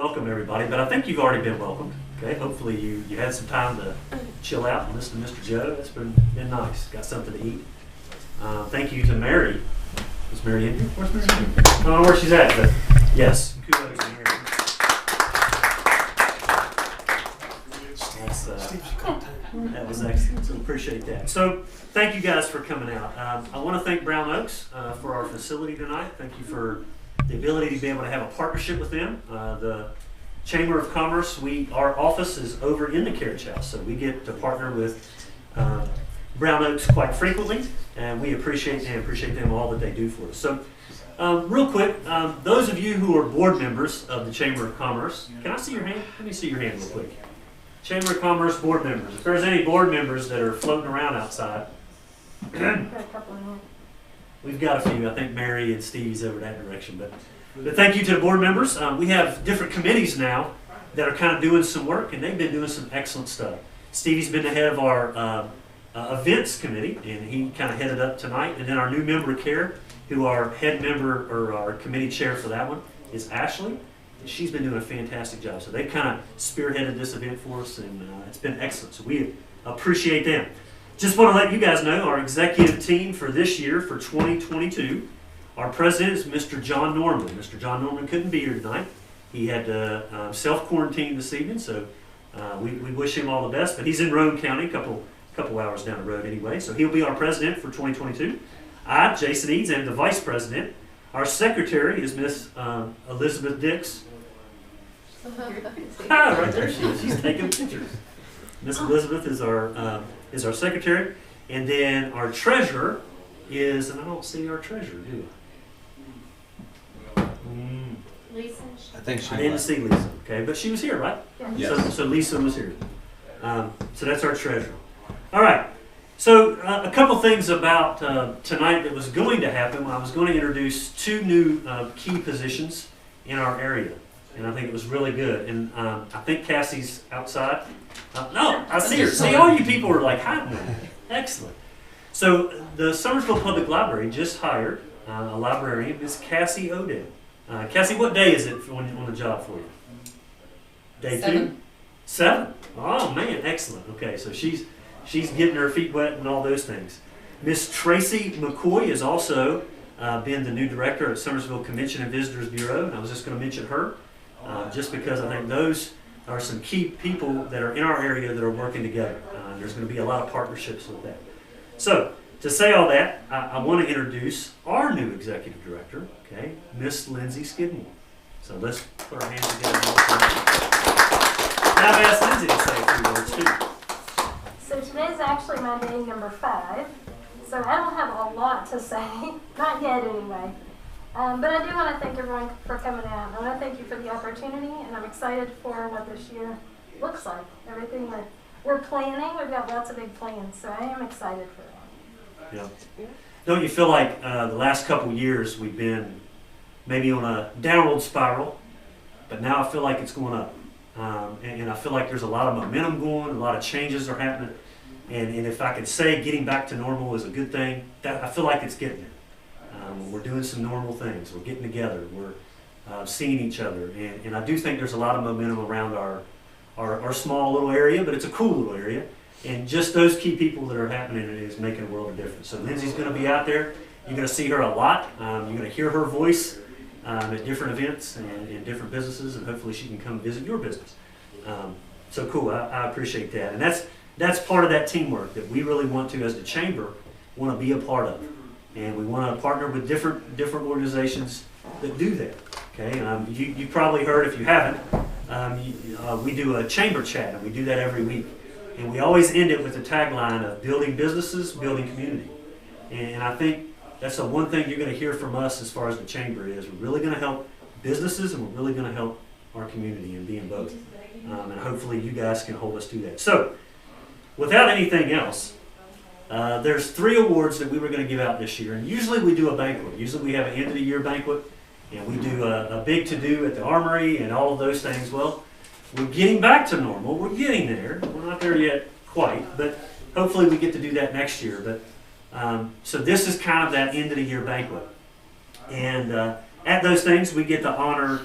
welcome everybody, but I think you've already been welcomed. Okay, hopefully you had some time to chill out and listen to Mr. Joe. That's been nice. Got something to eat. Thank you to Mary. Is Mary in here? Where's Mary? I don't know where she's at, but yes. Kudos to Mary. That was excellent, so appreciate that. So thank you guys for coming out. I want to thank Brown Oaks for our facility tonight. Thank you for the ability to be able to have a partnership with them. The Chamber of Commerce, our office is over in the Carriage House, so we get to partner with Brown Oaks quite frequently, and we appreciate them all that they do for us. So real quick, those of you who are board members of the Chamber of Commerce, can I see your hand? Let me see your hand real quick. Chamber of Commerce board members. If there's any board members that are floating around outside, we've got a few. I think Mary and Stevie's over that direction. But thank you to the board members. We have different committees now that are kind of doing some work, and they've been doing some excellent stuff. Stevie's been the head of our events committee, and he kind of headed up tonight. And then our new member, Care, who our head member or our committee chair for that one is Ashley. She's been doing a fantastic job. So they kind of spearheaded this event for us, and it's been excellent. So we appreciate them. Just want to let you guys know our executive team for this year, for 2022, our president is Mr. John Norman. Mr. John Norman couldn't be here tonight. He had to self-quarantine this evening, so we wish him all the best. But he's in Roane County, a couple hours down the road anyway. So he'll be our president for 2022. I, Jason Eads, am the vice president. Our secretary is Miss Elizabeth Dix. Right there she is. She's taking pictures. Miss Elizabeth is our secretary, and then our treasurer is, and I don't see our treasurer, do I? Lisa. I didn't see Lisa. Okay, but she was here, right? Yeah. Yes. So Lisa was here. So that's our treasurer. All right. So a couple things about tonight that was going to happen. I was going to introduce two new key positions in our area. And I think it was really good. And I think Cassie's outside. No, I see her. See, all you people are like hiding there. Excellent. So the Summersville Public Library just hired a librarian, Miss Cassie Odell. Cassie, what day is it on the job for you? Day 2? 7? Oh man, excellent. Okay, so she's getting her feet wet and all those things. Miss Tracy Mccoy has also been the new director at Summersville Convention and Visitors Bureau, and I was just going to mention her. Just because I think those are some key people that are in our area that are working together. There's going to be a lot of partnerships with that. So, to say all that, I want to introduce our new executive director, okay, Miss Lindsay Skidmore. So let's put our hands together. Now I've asked Lindsay to say a few words too. So today's actually my day number 5. So I don't have a lot to say, not yet anyway. But I do want to thank everyone for coming out. I want to thank you for the opportunity, and I'm excited for what this year looks like. Everything that we're planning, we've got lots of big plans, so I am excited for that. Yeah. Don't you feel like the last couple years we've been maybe on a downward spiral, but now I feel like it's going up. And I feel like there's a lot of momentum going, a lot of changes are happening. And if I could say getting back to normal is a good thing, I feel like it's getting there. We're doing some normal things. We're getting together. We're seeing each other. And I do think there's a lot of momentum around our small little area, but it's a cool little area. And just those key people that are happening is making a world of difference. So Lindsay's going to be out there. You're going to see her a lot. You're going to hear her voice at different events and different businesses, and hopefully she can come visit your business. So cool. I appreciate that. And that's part of that teamwork that we really want to, as the chamber, want to be a part of. And we want to partner with different organizations that do that. Okay, you probably heard, if you haven't, we do a chamber chat, and we do that every week. And we always end it with the tagline of building businesses, building community. And I think that's the one thing you're going to hear from us as far as the chamber is. We're really going to help businesses, and we're really going to help our community and be in both. And hopefully you guys can hold us to that. So, without anything else, there's 3 awards that we were going to give out this year. And usually we do a banquet. Usually we have an end-of-the-year banquet, and we do a big to-do at the Armory and all of those things. Well, we're getting back to normal. We're getting there. We're not there yet quite, but hopefully we get to do that next year. But so this is kind of that end-of-the-year banquet. And at those things, we get to honor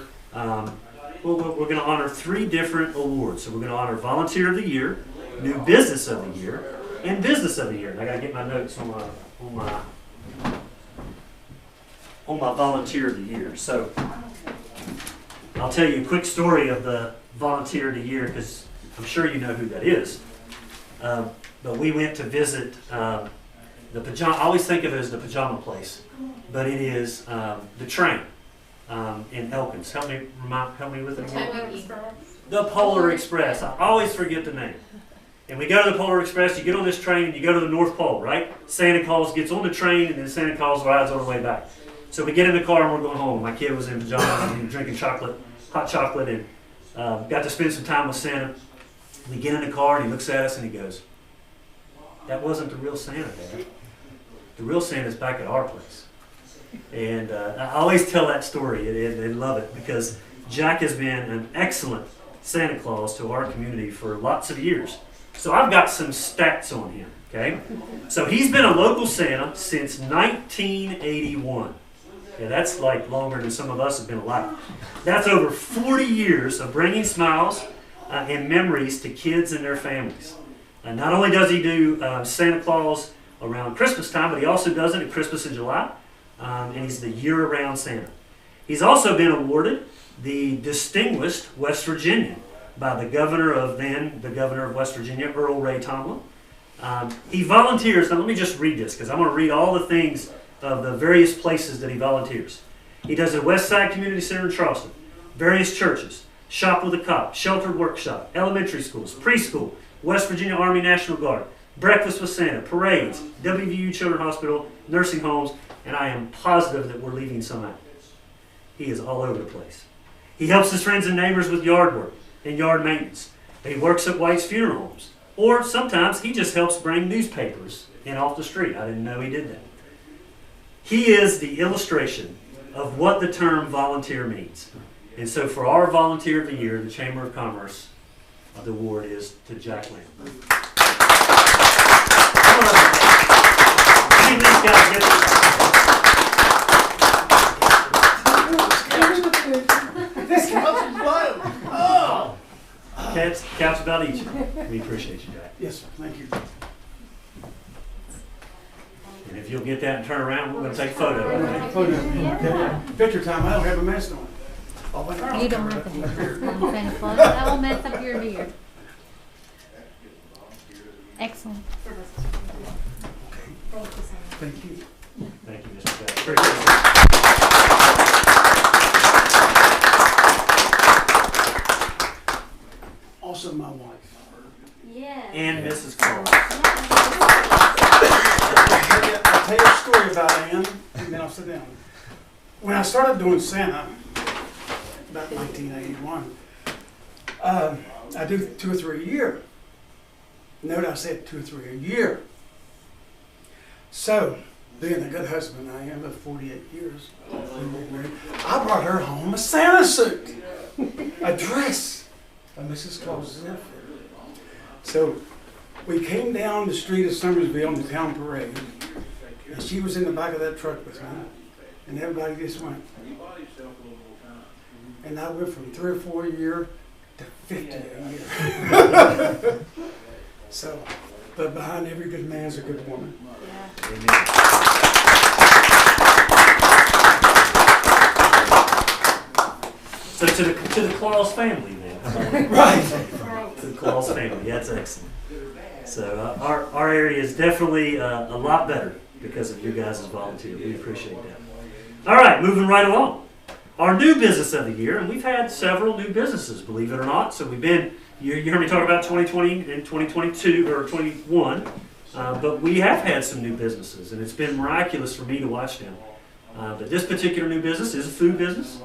we're going to honor 3 different awards. So we're going to honor Volunteer of the Year, New Business of the Year, and Business of the Year. And I got to get my notes on my Volunteer of the Year. So I'll tell you a quick story of the Volunteer of the Year because I'm sure you know who that is. But we went to visit the pajama. I always think of it as the pajama place, but it is the train in Elkins. Help me with it again. The Polar Express. I always forget the name. And we go to the Polar Express. You get on this train and you go to the North Pole, right? Santa Claus gets on the train and then Santa Claus rides on the way back. So we get in the car and we're going home. My kid was in pajamas and drinking hot chocolate, and got to spend some time with Santa. We get in the car and he looks at us and he goes, "That wasn't the real Santa, Dad. The real Santa's back at our place." And I always tell that story and love it because Jack has been an excellent Santa Claus to our community for lots of years. So I've got some stats on him, okay? So he's been a local Santa since 1981. Yeah, that's like longer than some of us have been alive. That's over 40 years of bringing smiles and memories to kids and their families. Not only does he do Santa Claus around Christmas time, but he also does it at Christmas in July, and he's the year-round Santa. He's also been awarded the Distinguished West Virginian by the governor of West Virginia, Earl Ray Tomlin. He volunteers. Now let me just read this because I'm going to read all the things of the various places that he volunteers. He does it at West Side Community Center in Charleston, various churches, Shop with a Cop, Sheltered Workshop, elementary schools, preschool, West Virginia Army National Guard, Breakfast with Santa, parades, WVU Children's Hospital, nursing homes, and I am positive that we're leaving some out. He is all over the place. He helps his friends and neighbors with yard work and yard maintenance. He works at White's Funeral Homes. Or sometimes he just helps bring newspapers in off the street. I didn't know he did that. He is the illustration of what the term volunteer means. And so for our Volunteer of the Year, the Chamber of Commerce, the award is to Jack Lamb. This couch is blown. Oh! Couch about each. We appreciate you, Jack. Yes, sir. Thank you. And if you'll get that and turn around, we're going to take a photo. Yeah. Picture time. I don't have a mask on. You don't have to have Santa Claus. That will mess up your beard. Excellent. Thank you so much. Thank you. Thank you, Mr. Jack. Appreciate it. Also my wife. Yeah. And Mrs. Claus. I'll tell you a story about Ann, and then I'll sit down. When I started doing Santa, about 1981, I do 2 or 3 a year. Note I said 2 or 3 a year. So, being a good husband I am of 48 years, we were married, I brought her home a Santa suit, a dress, a Mrs. Claus's outfit. So, we came down the street of Summersville in the town parade, and she was in the back of that truck with me, and everybody just went. And I went from 3 or 4 a year to 50 a year. So, but behind every good man is a good woman. Amen. So to the Claus family then. Right. To the Claus family. That's excellent. So our area is definitely a lot better because of you guys' volunteer. We appreciate that. All right, moving right along. Our new business of the year, and we've had several new businesses, believe it or not. So we've been, you heard me talk about 2020 and 2022 or 21, but we have had some new businesses, and it's been miraculous for me to watch them. But this particular new business is a food business,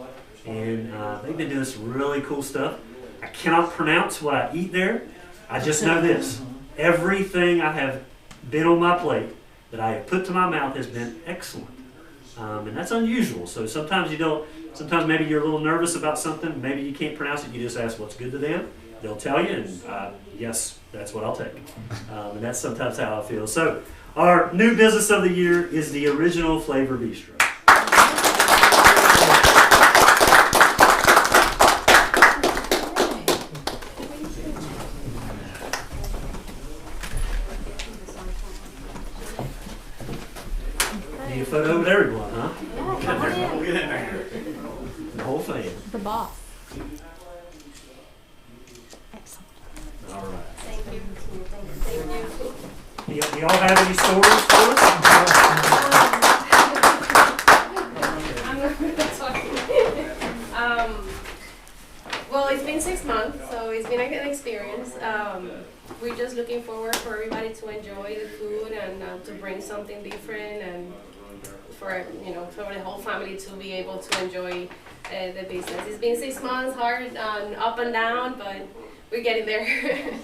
and they've been doing some really cool stuff. I cannot pronounce what I eat there. I just know this. Everything I have been on my plate that I have put to my mouth has been excellent. And that's unusual. So sometimes sometimes maybe you're a little nervous about something. Maybe you can't pronounce it. You just ask what's good to them. They'll tell you, and yes, that's what I'll take. And that's sometimes how I feel. So our new business of the year is the Original Flavor Bistro. Excellent. All right. Thank you. Thank you. Do y'all have any stories for us? Well, it's been 6 months, so it's been a good experience. We're just looking forward for everybody to enjoy the food and to bring something different, and for for the whole family to be able to enjoy the business. It's been 6 months, hard and up and down, but we're getting there.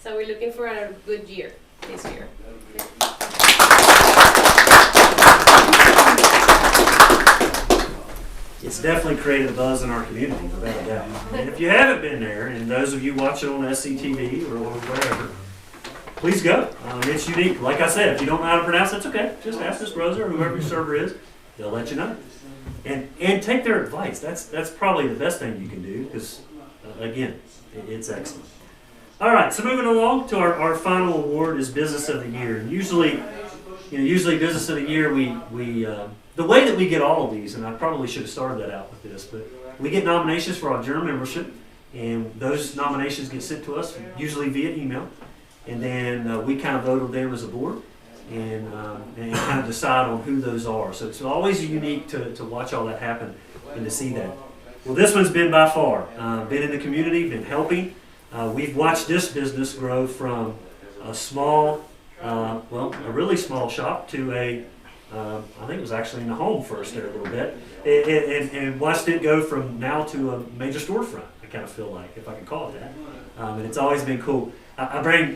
So we're looking for a good year this year. It's definitely created a buzz in our community, without a doubt. And if you haven't been there, and those of you watching on SCTV or wherever, please go. It's unique. Like I said, if you don't know how to pronounce it, that's okay. Just ask Miss Rosa or whoever your server is. They'll let you know. And take their advice. That's probably the best thing you can do because, again, it's excellent. All right, so moving along to our final award is Business of the Year. And usually Business of the Year, we the way that we get all of these, and I probably should have started that out with this, but we get nominations for our general membership, and those nominations get sent to us, usually via email, and then we kind of vote on them as a board, and kind of decide on who those are. So it's always unique to watch all that happen and to see that. Well, this one's been by far, been in the community, been helping. We've watched this business grow from a small, a really small shop to I think it was actually in the home first there a little bit, and watched it go from now to a major storefront. I kind of feel like, if I can call it that, and it's always been cool. I bring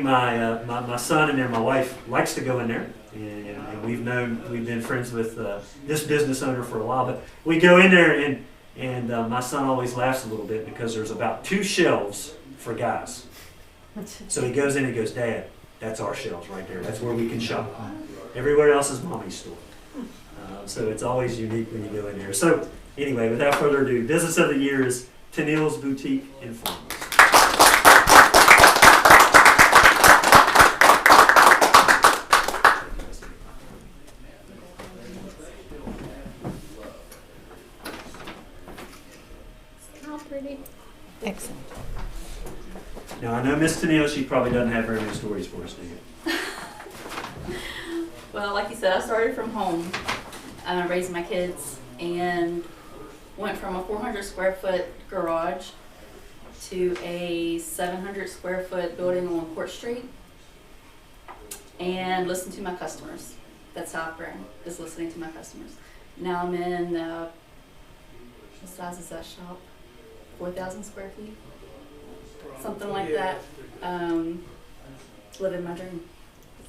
my son in there. My wife likes to go in there, and we've been friends with this business owner for a while. But we go in there, and my son always laughs a little bit because there's about 2 shelves for guys. So he goes in and he goes, "Dad, that's our shelves right there. That's where we can shop. Everywhere else is mommy's store." So it's always unique when you go in there. So anyway, without further ado, Business of the Year is Tennille's Boutique and Farms. How pretty. Excellent. Now I know Miss Tennille, she probably doesn't have very many stories for us, do you? Well, like you said, I started from home, raising my kids, and went from a 400 square foot garage to a 700 square foot building on Court Street, and listened to my customers. That's how I've grown, is listening to my customers. Now I'm in, what size is that shop? 4,000 square feet? Something like that. Living my dream.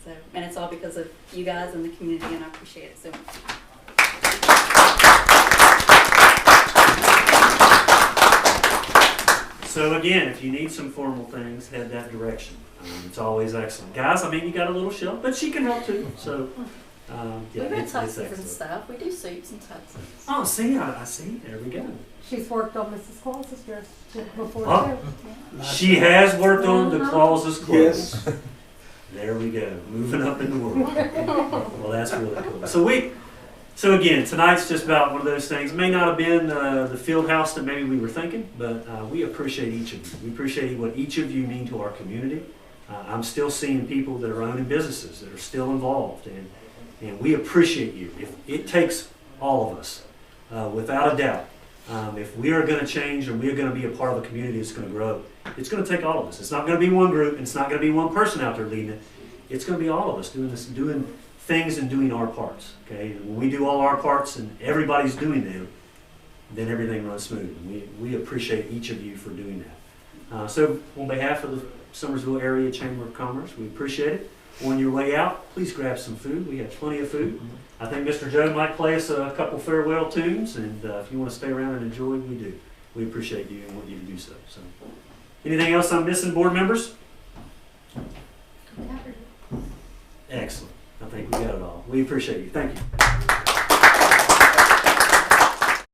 So, and it's all because of you guys and the community, and I appreciate it so much. So again, if you need some formal things, head that direction. It's always excellent. Guys, I mean, you got a little shelf, but she can help too. So yeah, We wear it's tuxes and excellent. stuff. We do suits and tuxes. Oh, see, I see. There we go. She's worked on Mrs. Claus's dress before Oh. too. She has worked on the Claus's clothes. Yes. There we go. Moving up in the world. Well, that's really cool. So again, tonight's just about one of those things. May not have been the field house that maybe we were thinking, but we appreciate each of you. We appreciate what each of you mean to our community. I'm still seeing people that are owning businesses that are still involved, and we appreciate you. It takes all of us, without a doubt. If we are going to change and we are going to be a part of a community that's going to grow, it's going to take all of us. It's not going to be one group, and it's not going to be one person out there leading it. It's going to be all of us doing things and doing our parts. Okay, and when we do all our parts and everybody's doing them, then everything runs smooth. And we appreciate each of you for doing that. So on behalf of the Summersville Area Chamber of Commerce, we appreciate it. On your way out, please grab some food. We have plenty of food. I think Mr. Joe might play us a couple farewell tunes, and if you want to stay around and enjoy, we do. We appreciate you and want you to do so. So, anything else I'm missing, board members? Excellent. I think we got it all. We appreciate you. Thank you.